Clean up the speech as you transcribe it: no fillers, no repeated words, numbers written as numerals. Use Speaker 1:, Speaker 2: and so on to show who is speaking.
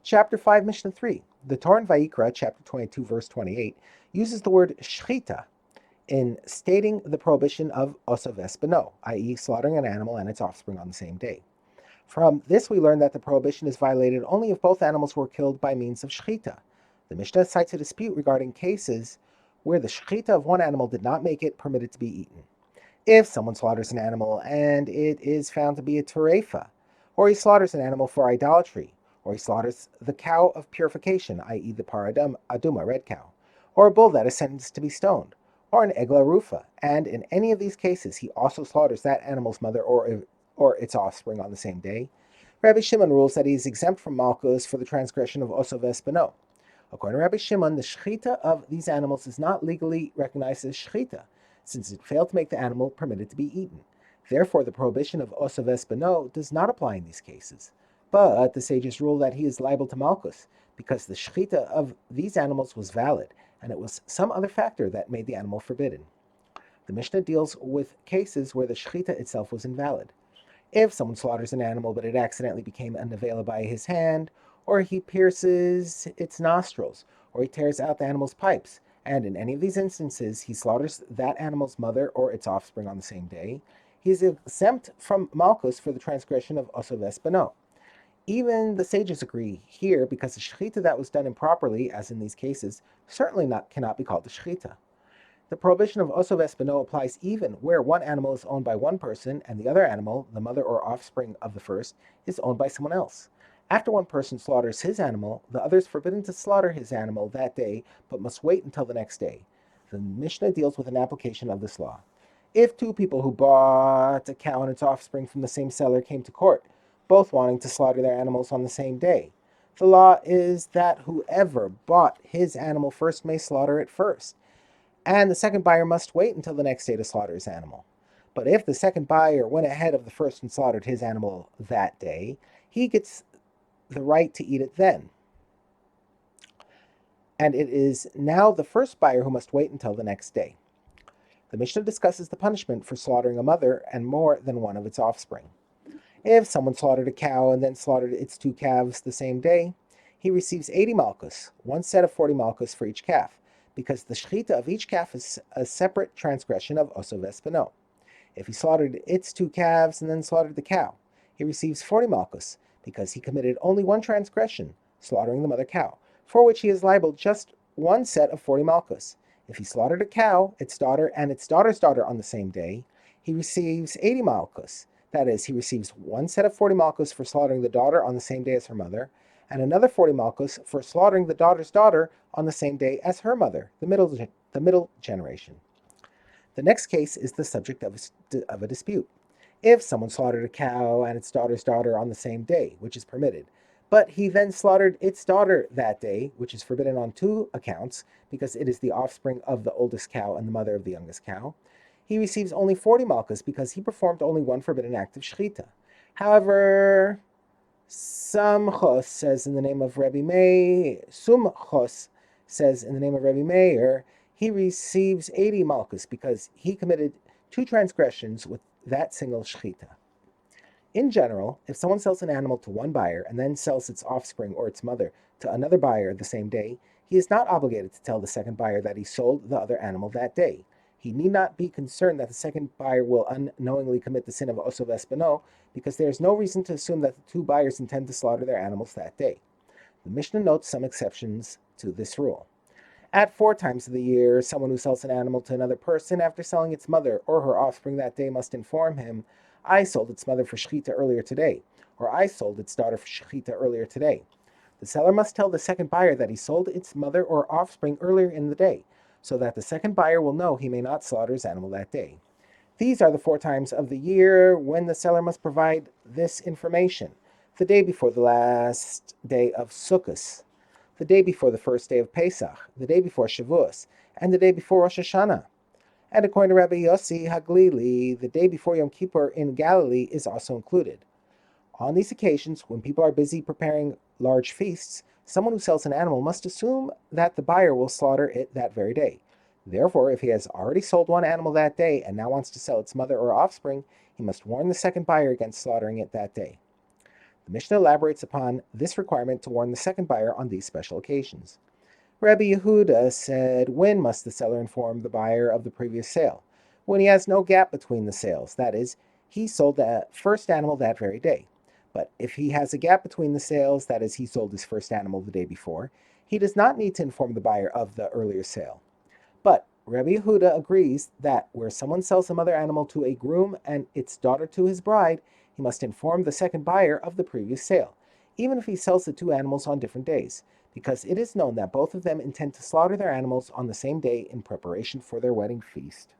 Speaker 1: Chapter 5, Mishnah 3. The Torah in Vayikra, chapter 22, verse 28, uses the word shchita in stating the prohibition of osav es beno, i.e. slaughtering an animal and its offspring on the same day. From this we learn that the prohibition is violated only if both animals were killed by means of shchita. The Mishnah cites a dispute regarding cases where the shchita of one animal did not make it permitted to be eaten. If someone slaughters an animal and it is found to be a terefa, or he slaughters an animal for idolatry, or he slaughters the cow of purification, i.e. the aduma, red cow, or a bull that is sentenced to be stoned, or an egla rufa, and in any of these cases he also slaughters that animal's mother or its offspring on the same day, Rabbi Shimon rules that he is exempt from malchus for the transgression of osav es beno. According to Rabbi Shimon, the shechita of these animals is not legally recognized as shechita, since it failed to make the animal permitted to be eaten. Therefore, the prohibition of osav es beno does not apply in these cases. But the sages rule that he is liable to malchus, because the shechita of these animals was valid, and it was some other factor that made the animal forbidden. The Mishnah deals with cases where the shechita itself was invalid. If someone slaughters an animal but it accidentally became a nevela by his hand, or he pierces its nostrils, or he tears out the animal's pipes, and in any of these instances he slaughters that animal's mother or its offspring on the same day, he is exempt from malchus for the transgression of osav es beno. Even the sages agree here because the shechita that was done improperly, as in these cases, certainly cannot be called a shechita. The prohibition of osav es beno applies even where one animal is owned by one person and the other animal, the mother or offspring of the first, is owned by someone else. After one person slaughters his animal, the other is forbidden to slaughter his animal that day, but must wait until the next day. The Mishnah deals with an application of this law. If two people who bought a cow and its offspring from the same seller came to court, both wanting to slaughter their animals on the same day, the law is that whoever bought his animal first may slaughter it first, and the second buyer must wait until the next day to slaughter his animal. But if the second buyer went ahead of the first and slaughtered his animal that day, he gets the right to eat it then. And it is now the first buyer who must wait until the next day. The Mishnah discusses the punishment for slaughtering a mother and more than one of its offspring. If someone slaughtered a cow and then slaughtered its two calves the same day, he receives 80 malchus, one set of 40 malchus for each calf, because the shechita of each calf is a separate transgression of osav es beno. If he slaughtered its two calves and then slaughtered the cow, he receives 40 malchus, because he committed only one transgression, slaughtering the mother cow, for which he is liable just one set of 40 malchus. If he slaughtered a cow, its daughter, and its daughter's daughter on the same day, he receives 80 malchus. That is, he receives one set of 40 malchus for slaughtering the daughter on the same day as her mother, and another 40 malchus for slaughtering the daughter's daughter on the same day as her mother, the middle generation. The next case is the subject of a dispute. If someone slaughtered a cow and its daughter's daughter on the same day, which is permitted, but he then slaughtered its daughter that day, which is forbidden on two accounts, because it is the offspring of the oldest cow and the mother of the youngest cow, he receives only 40 malchus because he performed only one forbidden act of shechita. However, Sumchos says in the name of Rebbe Meir, he receives 80 malchus because he committed two transgressions with that single shechita. In general, if someone sells an animal to one buyer and then sells its offspring or its mother to another buyer the same day, he is not obligated to tell the second buyer that he sold the other animal that day. He need not be concerned that the second buyer will unknowingly commit the sin of osav es beno, because there is no reason to assume that the two buyers intend to slaughter their animals that day. The Mishnah notes some exceptions to this rule. At 4 times of the year, someone who sells an animal to another person after selling its mother or her offspring that day must inform him, I sold its mother for shechita earlier today, or I sold its daughter for shechita earlier today. The seller must tell the second buyer that he sold its mother or offspring earlier in the day, so that the second buyer will know he may not slaughter his animal that day. These are the 4 times of the year when the seller must provide this information: the day before the last day of Sukkot, the day before the first day of Pesach, the day before Shavuos, and the day before Rosh Hashanah. And according to Rabbi Yossi Haglili, the day before Yom Kippur in Galilee is also included. On these occasions, when people are busy preparing large feasts, someone who sells an animal must assume that the buyer will slaughter it that very day. Therefore, if he has already sold one animal that day and now wants to sell its mother or offspring, he must warn the second buyer against slaughtering it that day. The Mishnah elaborates upon this requirement to warn the second buyer on these special occasions. Rabbi Yehuda said, when must the seller inform the buyer of the previous sale? When he has no gap between the sales, that is, he sold the first animal that very day. But if he has a gap between the sales, that is, he sold his first animal the day before, he does not need to inform the buyer of the earlier sale. But Rabbi Yehuda agrees that where someone sells a mother animal to a groom and its daughter to his bride, he must inform the second buyer of the previous sale, even if he sells the two animals on different days, because it is known that both of them intend to slaughter their animals on the same day in preparation for their wedding feast.